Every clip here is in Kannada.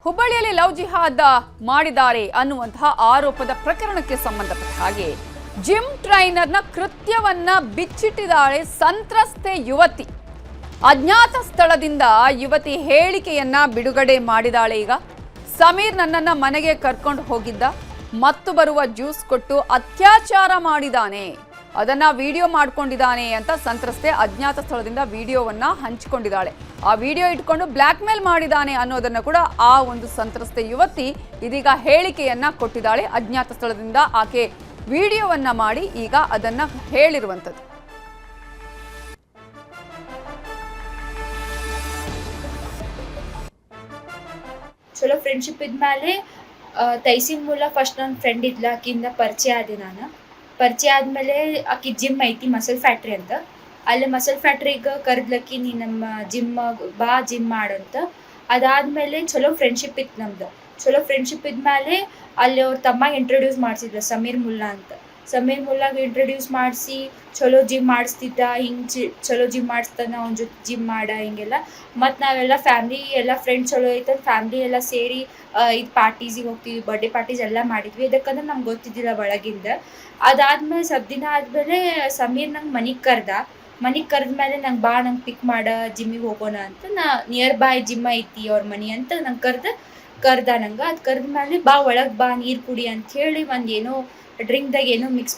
ಹುಬ್ಬಳ್ಳಿಯಲ್ಲಿ ಲವ್ ಜಿಹಾದ್ ಮಾಡಿದ್ದಾರೆ ಅನ್ನುವಂತಹ ಆರೋಪದ ಪ್ರಕರಣಕ್ಕೆ ಸಂಬಂಧಪಟ್ಟ ಹಾಗೆ ಜಿಮ್ ಟ್ರೈನರ್ನ ಕೃತ್ಯವನ್ನ ಬಿಚ್ಚಿಟ್ಟಿದ್ದಾಳೆ ಸಂತ್ರಸ್ತೆ ಯುವತಿ. ಅಜ್ಞಾತ ಸ್ಥಳದಿಂದ ಯುವತಿ ಹೇಳಿಕೆಯನ್ನ ಬಿಡುಗಡೆ ಮಾಡಿದಾಳೆ. ಈಗ ಸಮೀರ್ ನನ್ನನ್ನ ಮನೆಗೆ ಕರ್ಕೊಂಡು ಹೋಗಿದ್ದ, ಮತ್ತು ಬರುವ ಜ್ಯೂಸ್ ಕೊಟ್ಟು ಅತ್ಯಾಚಾರ ಮಾಡಿದಾನೆ, ಅದನ್ನ ವಿಡಿಯೋ ಮಾಡ್ಕೊಂಡಿದ್ದಾನೆ ಅಂತ ಸಂತ್ರಸ್ತೆ ಅಜ್ಞಾತ ಸ್ಥಳದಿಂದ ವಿಡಿಯೋವನ್ನ ಹಂಚಿಕೊಂಡಿದ್ದಾಳೆ. ಆ ವಿಡಿಯೋ ಇಟ್ಕೊಂಡು ಬ್ಲ್ಯಾಕ್ ಮೇಲ್ ಮಾಡಿದಾನೆ ಅನ್ನೋದನ್ನ ಕೂಡ ಆ ಒಂದು ಸಂತ್ರಸ್ತೆ ಯುವತಿ ಇದೀಗ ಹೇಳಿಕೆಯನ್ನ ಕೊಟ್ಟಿದ್ದಾಳೆ. ಅಜ್ಞಾತ ಸ್ಥಳದಿಂದ ಆಕೆ ವಿಡಿಯೋವನ್ನ ಮಾಡಿ ಈಗ ಅದನ್ನ ಹೇಳಿರುವಂಥದ್ದು. ಚಲೋ ಫ್ರೆಂಡ್ಶಿಪ್ ಇದ್ಮೇಲೆ ತೈಸಿನ್ ಮೂಲ ಫಸ್ಟ್ ನನ್ನ ಫ್ರೆಂಡ್ ಇದ್ಲ, ಆಕಿಂದ ಪರಿಚಯ ಆದೆ. ನಾನು ಪರಿಚಯ ಆದಮೇಲೆ ಆಕಿ ಜಿಮ್ ಐತಿ ಮಸಲ್ ಫ್ಯಾಕ್ಟ್ರಿ ಅಂತ, ಅಲ್ಲಿ ಮಸಲ್ ಫ್ಯಾಕ್ಟ್ರಿಗೆ ಕರೆದ್ಲಕ್ಕಿ ನೀ ನಮ್ಮ ಬಾ ಜಿಮ್ ಮಾಡಂತ. ಅದಾದಮೇಲೆ ಚಲೋ ಫ್ರೆಂಡ್ಶಿಪ್ ಇತ್ತು ನಮ್ದು. ಚಲೋ ಫ್ರೆಂಡ್ಶಿಪ್ ಇದ್ಮೇಲೆ ಅಲ್ಲಿ ಅವ್ರ ತಮ್ಮ ಇಂಟ್ರೊಡ್ಯೂಸ್ ಮಾಡಿಸಿದ್ಲ, ಸಮೀರ್ ಮುಲ್ಲಾ ಅಂತ. ಸಮೀರ್ ಮುಲ್ಲಾಗ ಇಂಟ್ರೊಡ್ಯೂಸ್ ಮಾಡಿಸಿ ಚಲೋ ಜಿಮ್ ಮಾಡಿಸ್ತಿದ್ದ, ಹಿಂಗೆ ಚಲೋ ಜಿಮ್ ಮಾಡಿಸ್ತಾನೆ, ಅವ್ನ ಜೊತೆ ಜಿಮ್ ಮಾಡ ಹಿಂಗೆಲ್ಲ. ಮತ್ತು ನಾವೆಲ್ಲ ಫ್ಯಾಮ್ಲಿ ಎಲ್ಲ ಫ್ರೆಂಡ್ಸ್ ಚಲೋ ಐತೆ, ಫ್ಯಾಮ್ಲಿ ಎಲ್ಲ ಸೇರಿ ಇದು ಪಾರ್ಟೀಸಿಗೆ ಹೋಗ್ತೀವಿ, ಬರ್ಡೇ ಪಾರ್ಟೀಸ್ ಎಲ್ಲ ಮಾಡಿದ್ವಿ. ಇದಕ್ಕಂದ್ರೆ ನಮ್ಗೆ ಗೊತ್ತಿದ್ದಿಲ್ಲ ಒಳಗಿಂದ. ಅದಾದಮೇಲೆ ಸ್ವಲ್ಪ ದಿನ ಆದಮೇಲೆ ಸಮೀರ್ ನಂಗೆ ಮನೆಗೆ ಕರೆದ್ಮೇಲೆ ನಂಗೆ ಬಾ, ನಂಗೆ ಪಿಕ್ ಮಾಡ, ಜಿಮ್ಮಿಗೆ ಹೋಗೋಣ ಅಂತ. ನಿಯರ್ ಬೈ ಜಿಮ್ ಐತಿ ಅವ್ರ ಮನೆ ಅಂತ ನಂಗೆ ಕರ್ದ ನಂಗೆ. ಅದು ಕರೆದ್ಮೇಲೆ ಬಾ ಒಳಗೆ ಬಾ, ನೀರು ಕುಡಿ ಅಂಥೇಳಿ ಒಂದು ಏನೋ ಡ್ರಿಂಕ್ದಾಗ ಏನೋ ಮಿಕ್ಸ್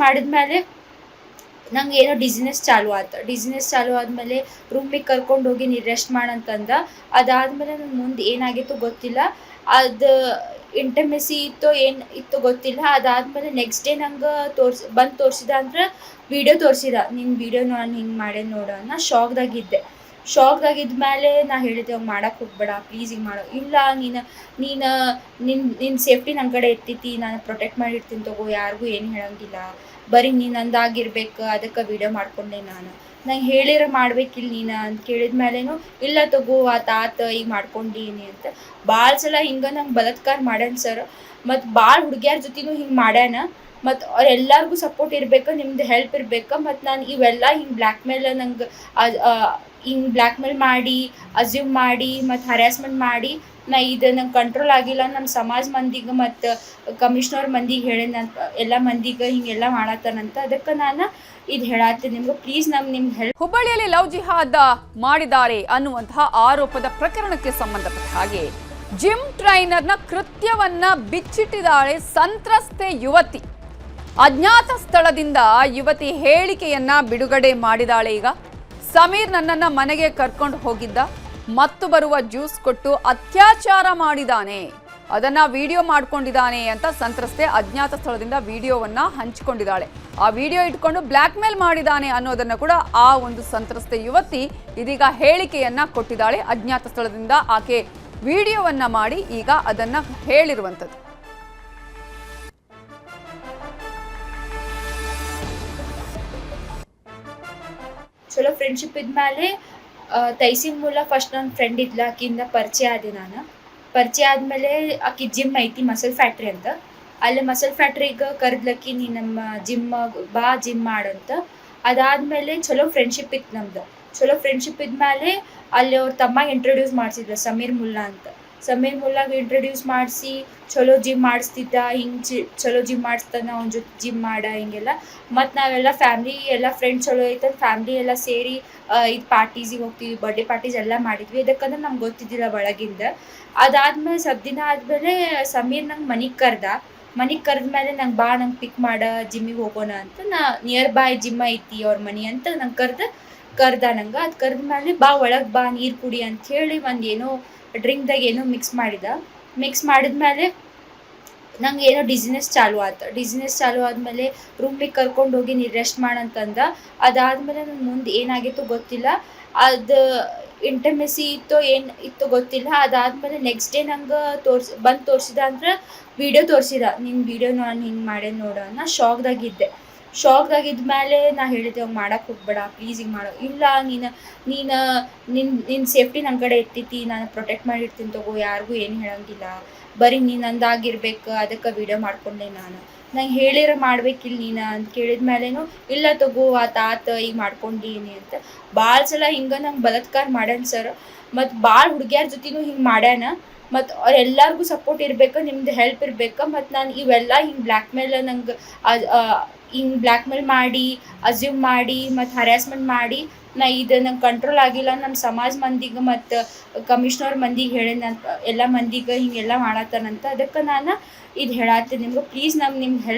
ಮಾಡಿದ್ಮೇಲೆ ನಂಗೆ ಏನೋ ಡಿಸಿನೆಸ್ ಚಾಲು ಆದಮೇಲೆ ರೂಮಿಗೆ ಕರ್ಕೊಂಡು ಹೋಗಿ ನೀರು ರೆಸ್ಟ್ ಮಾಡಂತಂದ. ಅದಾದಮೇಲೆ ನಂಗೆ ಮುಂದೆ ಏನಾಗಿತ್ತು ಗೊತ್ತಿಲ್ಲ, ಅದು ಇಂಟಮೆಸಿ ಏನು ಇತ್ತು ಗೊತ್ತಿಲ್ಲ. ಅದಾದಮೇಲೆ ನೆಕ್ಸ್ಟ್ ಡೇ ನಂಗೆ ತೋರಿಸಿದ ಅಂದ್ರೆ ವಿಡಿಯೋ ತೋರಿಸಿದ, ನಿನ್ನ ವಿಡಿಯೋ ನಾನು ಹಿಂಗೆ ಮಾಡೇ ನೋಡು. ನಾ ಶಾಕ್ದಾಗಿದ್ಮೇಲೆ ನಾ ಹೇಳಿದೆ, ಅವ್ನು ಮಾಡೋಕ್ಕೆ ಹೋಗ್ಬೇಡ ಪ್ಲೀಸ್, ಹಿಂಗೆ ಮಾಡೋ ಇಲ್ಲ, ನಿನ್ನ ಸೇಫ್ಟಿ ನನ್ನ ಕಡೆ ಇರ್ತೈತಿ, ನಾನು ಪ್ರೊಟೆಕ್ಟ್ ಮಾಡಿರ್ತೀನಿ ತಗೋ, ಯಾರಿಗೂ ಏನು ಹೇಳೋಂಗಿಲ್ಲ, ಬರೀ ನೀನು ನಂದಾಗಿರ್ಬೇಕು, ಅದಕ್ಕೆ ವಿಡಿಯೋ ಮಾಡ್ಕೊಂಡೆ. ನಂಗೆ ಹೇಳಿರ ಮಾಡ್ಬೇಕಿಲ್ಲ ನೀನು ಅಂತ ಕೇಳಿದ್ಮೇಲೇನು ಇಲ್ಲ ತಗೋ ಆತ ಈಗ ಮಾಡ್ಕೊಂಡೀನಿ ಅಂತ. ಭಾಳ ಸಲ ಹಿಂಗೆ ನಂಗೆ ಬಲಾತ್ಕಾರ ಮಾಡ್ಯಾನ ಸರ್. ಮತ್ತು ಭಾಳ ಹುಡುಗಿಯರ ಜೊತೆನೂ ಹಿಂಗೆ ಮಾಡ್ಯಾನ. ಮತ್ತು ಅವ್ರೆಲ್ಲರಿಗೂ ಸಪೋರ್ಟ್ ಇರಬೇಕು, ನಿಮ್ದು ಹೆಲ್ಪ್ ಇರಬೇಕು. ಮತ್ತು ನಾನು ಇವೆಲ್ಲ ಹಿಂಗೆ ಬ್ಲ್ಯಾಕ್ ಮೇಲ್ ಮಾಡಿ, ಅಸ್ಯೂಮ್ ಮಾಡಿ, ಮತ್ತು ಹರ್ಯಾಸ್ಮೆಂಟ್ ಮಾಡಿ ಇದು ನಂಗೆ ಕಂಟ್ರೋಲ್ ಆಗಿಲ್ಲ. ನಮ್ಮ ಸಮಾಜ ಮಂದಿಗೆ ಮತ್ತು ಕಮಿಷ್ನರ್ ಮಂದಿಗೆ ಹೇಳಿ, ನಾನು ಎಲ್ಲ ಮಂದಿಗೆ ಹಿಂಗೆಲ್ಲ ಮಾಡತ್ತಾನಂತ. ಅದಕ್ಕೆ ನಾನು ಇದು ಹೇಳತ್ತೀನಿ ನಿಮ್ಗೆ, ಪ್ಲೀಸ್ ನಿಮ್ಗೆ ಹೆಲ್ಪ್. ಹುಬ್ಬಳ್ಳಿಯಲ್ಲಿ ಲವ್ ಜಿಹಾದ್ ಮಾಡಿದ್ದಾರೆ ಅನ್ನುವಂತಹ ಆರೋಪದ ಪ್ರಕರಣಕ್ಕೆ ಸಂಬಂಧಪಟ್ಟ ಹಾಗೆ ಜಿಮ್ ಟ್ರೈನರ್ನ ಕೃತ್ಯವನ್ನ ಬಿಚ್ಚಿಟ್ಟಿದ್ದಾಳೆ ಸಂತ್ರಸ್ತೆ ಯುವತಿ. ಅಜ್ಞಾತ ಸ್ಥಳದಿಂದ ಯುವತಿ ಹೇಳಿಕೆಯನ್ನ ಬಿಡುಗಡೆ ಮಾಡಿದಾಳೆ. ಈಗ ಸಮೀರ್ ನನ್ನನ್ನ ಮನೆಗೆ ಕರ್ಕೊಂಡು ಹೋಗಿದ್ದ, ಮತ್ತು ಬರುವ ಜ್ಯೂಸ್ ಕೊಟ್ಟು ಅತ್ಯಾಚಾರ ಮಾಡಿದಾನೆ, ಅದನ್ನ ವಿಡಿಯೋ ಮಾಡ್ಕೊಂಡಿದ್ದಾನೆ ಅಂತ ಸಂತ್ರಸ್ತೆ ಅಜ್ಞಾತ ಸ್ಥಳದಿಂದ ವಿಡಿಯೋವನ್ನ ಹಂಚಿಕೊಂಡಿದ್ದಾಳೆ. ಆ ವಿಡಿಯೋ ಇಟ್ಕೊಂಡು ಬ್ಲ್ಯಾಕ್ ಮೇಲ್ ಮಾಡಿದಾನೆ ಅನ್ನೋದನ್ನ ಕೂಡ ಆ ಒಂದು ಸಂತ್ರಸ್ತೆ ಯುವತಿ ಇದೀಗ ಹೇಳಿಕೆಯನ್ನ ಕೊಟ್ಟಿದ್ದಾಳೆ. ಅಜ್ಞಾತ ಸ್ಥಳದಿಂದ ಆಕೆ ವಿಡಿಯೋವನ್ನ ಮಾಡಿ ಈಗ ಅದನ್ನ ಹೇಳಿರುವಂಥದ್ದು. ಚಲೋ ಫ್ರೆಂಡ್ಶಿಪ್ ಇದ್ಮೇಲೆ ತೈಸಿನ್ ಮೂಲ ಫಸ್ಟ್ ನನ್ನ ಫ್ರೆಂಡ್ ಇದ್ಲ, ಆಕಿಂದ ಪರಿಚಯ ಆದೆ. ನಾನು ಪರಿಚಯ ಆದಮೇಲೆ ಆಕಿ ಜಿಮ್ ಐತಿ ಮಸಲ್ ಫ್ಯಾಕ್ಟ್ರಿ ಅಂತ, ಅಲ್ಲಿ ಮಸಲ್ ಫ್ಯಾಕ್ಟ್ರಿಗೆ ಕರೆದ್ಲಕ್ಕಿ ನೀ ನಮ್ಮ ಬಾ ಜಿಮ್ ಮಾಡಂತ. ಅದಾದಮೇಲೆ ಚಲೋ ಫ್ರೆಂಡ್ಶಿಪ್ ಇತ್ತು ನಮ್ದು. ಚಲೋ ಫ್ರೆಂಡ್ಶಿಪ್ ಇದ್ಮೇಲೆ ಅಲ್ಲಿ ಅವ್ರ ತಮ್ಮ ಇಂಟ್ರೊಡ್ಯೂಸ್ ಮಾಡಿಸಿದ್ಲ, ಸಮೀರ್ ಮುಲ್ಲಾ ಅಂತ. ಸಮೀರ್ ಮುಲ್ಲಾಗ ಇಂಟ್ರೊಡ್ಯೂಸ್ ಮಾಡಿಸಿ ಚಲೋ ಜಿಮ್ ಮಾಡಿಸ್ತಿದ್ದ, ಹಿಂಗೆ ಚಲೋ ಜಿಮ್ ಮಾಡಿಸ್ತಾನೆ, ಅವ್ನ ಜೊತೆ ಜಿಮ್ ಮಾಡ ಹಿಂಗೆಲ್ಲ. ಮತ್ತು ನಾವೆಲ್ಲ ಫ್ಯಾಮ್ಲಿ ಎಲ್ಲ ಫ್ರೆಂಡ್ಸ್ ಚಲೋ ಐತೆ, ಫ್ಯಾಮ್ಲಿ ಎಲ್ಲ ಸೇರಿ ಇದು ಪಾರ್ಟೀಸಿಗೆ ಹೋಗ್ತೀವಿ, ಬರ್ಡೇ ಪಾರ್ಟೀಸ್ ಎಲ್ಲ ಮಾಡಿದ್ವಿ. ಇದಕ್ಕಂದ್ರೆ ನಮ್ಗೆ ಗೊತ್ತಿದ್ದಿಲ್ಲ ಒಳಗಿಂದ. ಅದಾದಮೇಲೆ ಸ್ವಲ್ಪ ದಿನ ಆದಮೇಲೆ ಸಮೀರ್ ನಂಗೆ ಮನೆಗೆ ಕರೆದ್ಮೇಲೆ ನಂಗೆ ಬಾ, ನಂಗೆ ಪಿಕ್ ಮಾಡ, ಜಿಮ್ಮಿಗೆ ಹೋಗೋಣ ಅಂತ. ನಿಯರ್ ಬೈ ಜಿಮ್ ಐತಿ ಅವ್ರ ಮನೆ ಅಂತ ನಂಗೆ ಕರ್ದ ನಂಗೆ. ಅದು ಕರೆದ್ಮೇಲೆ ಬಾ ಒಳಗೆ ಬಾ, ನೀರು ಕುಡಿ ಅಂಥೇಳಿ ಒಂದು ಏನೋ ಡ್ರಿಂಕ್ದಾಗ ಏನೋ ಮಿಕ್ಸ್ ಮಾಡಿದ್ಮೇಲೆ ನಂಗೆ ಏನೋ ಡಿಸಿನೆಸ್ ಚಾಲು ಆದಮೇಲೆ ರೂಮಿಗೆ ಕರ್ಕೊಂಡು ಹೋಗಿ ನೀರು ರೆಸ್ಟ್ ಮಾಡಂತಂದ. ಅದಾದಮೇಲೆ ನಂಗೆ ಮುಂದೆ ಏನಾಗಿತ್ತು ಗೊತ್ತಿಲ್ಲ, ಅದು ಇಂಟಮೆಸಿ ಏನು ಇತ್ತು ಗೊತ್ತಿಲ್ಲ. ಅದಾದಮೇಲೆ ನೆಕ್ಸ್ಟ್ ಡೇ ನಂಗೆ ತೋರಿಸಿದ ಅಂದ್ರೆ ವಿಡಿಯೋ ತೋರಿಸಿದ, ನಿನ್ನ ವಿಡಿಯೋ ನಾನು ಹಿಂಗೆ ಮಾಡೇ ನೋಡು. ನಾ ಶಾಕ್ದಾಗಿದ್ಮೇಲೆ ನಾ ಹೇಳಿದೆ ಅವ್ನು ಮಾಡಕ್ಕೆ ಹೋಗ್ಬೇಡ ಪ್ಲೀಸ್ ಹಿಂಗೆ ಮಾಡೋ ಇಲ್ಲ ನಿನ್ನ ಸೇಫ್ಟಿ ನನ್ನ ಕಡೆ ಎತ್ತೈತಿ ನಾನು ಪ್ರೊಟೆಕ್ಟ್ ಮಾಡಿರ್ತೀನಿ ತಗೋ ಯಾರಿಗೂ ಏನು ಹೇಳಂಗಿಲ್ಲ ಬರೀ ನೀನು ನಂದಾಗಿರ್ಬೇಕು ಅದಕ್ಕೆ ವಿಡಿಯೋ ಮಾಡ್ಕೊಂಡೆ ನಂಗೆ ಹೇಳಿರ ಮಾಡ್ಬೇಕಿಲ್ಲ ನೀನು ಅಂತ ಕೇಳಿದ ಮೇಲೇನು ಇಲ್ಲ ತಗೋ ಆತ ಈಗ ಮಾಡ್ಕೊಂಡೀನಿ ಅಂತ ಭಾಳ ಸಲ ಹಿಂಗೆ ನಂಗೆ ಬಲಾತ್ಕಾರ ಮಾಡ್ಯಾನ ಸರ್ ಮತ್ತು ಭಾಳ ಹುಡುಗಿಯರ ಜೊತೆನೂ ಹಿಂಗೆ ಮಾಡ್ಯಾನ ಮತ್ತು ಅವ್ರೆಲ್ಲರಿಗೂ ಸಪೋರ್ಟ್ ಇರ್ಬೇಕು ನಿಮ್ದು ಹೆಲ್ಪ್ ಇರ್ಬೇಕು ಮತ್ತು ನಾನು ಇವೆಲ್ಲ ಹಿಂಗೆ ಬ್ಲ್ಯಾಕ್ ಮೇಲ್ ನಂಗೆ ಹಿಂಗೆ ಬ್ಲ್ಯಾಕ್ ಮೇಲ್ ಮಾಡಿ ಅಸ್ಯೂಮ್ ಮಾಡಿ ಮತ್ತು ಹರ್ಯಾಸ್ಮೆಂಟ್ ಮಾಡಿ ನಾ ಇದು ನಂಗೆ ಕಂಟ್ರೋಲ್ ಆಗಿಲ್ಲ ನಮ್ಮ ಸಮಾಜ ಮಂದಿಗೆ ಮತ್ತು ಕಮಿಷ್ನರ್ ಮಂದಿಗೆ ಹೇಳಿ ನಾನು ಎಲ್ಲ ಮಂದಿಗೆ ಹಿಂಗೆಲ್ಲ ಮಾಡತ್ತಾನಂತ ಅದಕ್ಕೆ ನಾನು ಇದು ಹೇಳತ್ತೀನಿ ನಿಮ್ಗೆ ಪ್ಲೀಸ್ ನಿಮ್ಗೆ ಹೆಲ್ಪ್